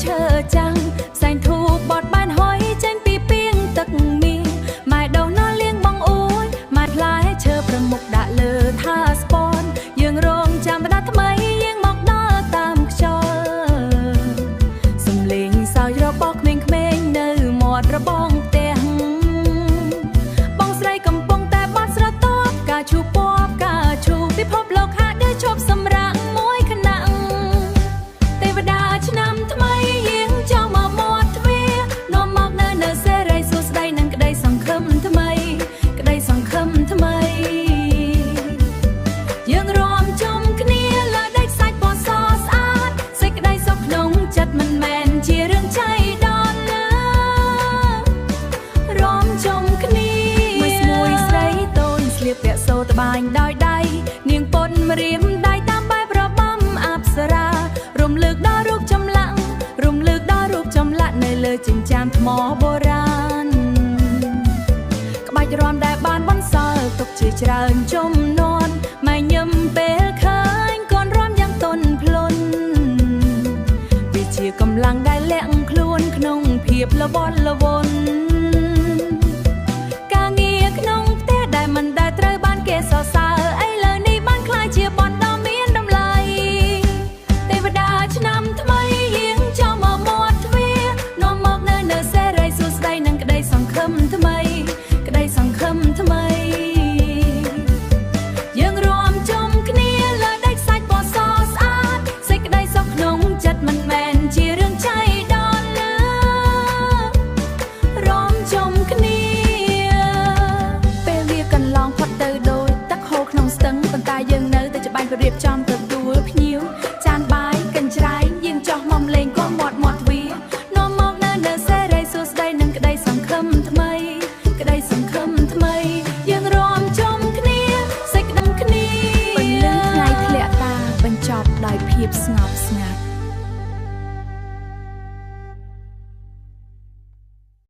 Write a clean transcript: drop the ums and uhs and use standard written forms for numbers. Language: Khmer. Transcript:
ឈើចាំងសែងធូបបត់បានហុយចេញពីពីងទឹកមីម៉ែដូវណលៀងបងអួយម៉ែផ្លែឈើប្រមុខដាក់លើថាស្ពនយើងរងចាំបដាថ្មីយើងមកដល់តាមខ្យល់សំលេងសើចរបស់ក្មេងៗនៅមាត់របងផ្ទះបងស្រីកំពុងតែបាត់ស្រទាប់ការឈូពណ៌ការឈូពិភពលោកហាក់ដូចជប់សម្រាកមួយខណៈទេវតាឆ្នាំថ្មីយាងចង់មកមាត់ទ្វារនាំមកនៅសេរីសួស្តីនិងក្តីសង្ឃឹមថ្មីក្តីសង្ឃឹមថ្មីយើងរួមជុំគ្នាលើដេកសាច់ពណ៌សស្អាតសេចក្តីសុខក្នុងចិត្តមិនមែនជារឿងចៃដន្យឡើយរួមជុំគ្នាមួយស្មួយស្រីតូនស្លៀកពាក់សូត្រត្បាញដោយដៃនាងពន់ម្រាមដៃតាមបែបរបាំអប្សរារំលឹកដល់រូបចម្លាក់រំលឹកដល់រូបចម្លាក់នៅលើជញ្ជាំងថ្មបុរាណក្បាច់រាំដែលបានបន្សល់ទុកជាច្រើនជំនាន់ម៉ែញឹមពេលឃើញកូនរាំយ៉ាងទន់ភ្លន់វាជាកម្លាំងដែលលាក់ខ្លួនក្នុងភាពល្វត់ល្វន់ការងារក្នុងផ្ទះដែលមិនដែលត្រូវបានគេសរសើរឥឡូវនេះបានក្លាយជាបទដ៏មានតម្លៃទេវតាឆ្នាំថ្មីយាងចង់មកមាត់ទ្វារនាំមកនៅសេរីសួស្តីនិងក្តីសង្ឃឹមថ្មីក្តីសង្ឃឹមថ្មីយើងរួមជុំគ្នាលើដេកសាច់ពណ៌សស្អាតសេចក្តីសុខក្នុងចិត្តមិនមែនជារឿងចៃដន្យឡើយរួមជុំគ្នាពេលវាកន្លងផុតទៅដោយទឹកហូរក្នុងស្ទឹងប៉ុន្តែយើងនៅតែច្បាញ់រៀបចំទទួលភ្ញៀវចានបាយកញ្ច្រែងយើងចោះមកលេងក៏មាត់ទ្វារនាំមកនៅសេរីសួស្តីនិងក្តីសង្ឃឹមថ្មីក្តីសង្ឃឹមថ្មីយើងរួមជុំគ្នាសេចក្តីគ្នាពន្លឺថ្ងៃធ្លាក់តាបញ្ចប់ដោយភាពស្ងប់ស្ងាត់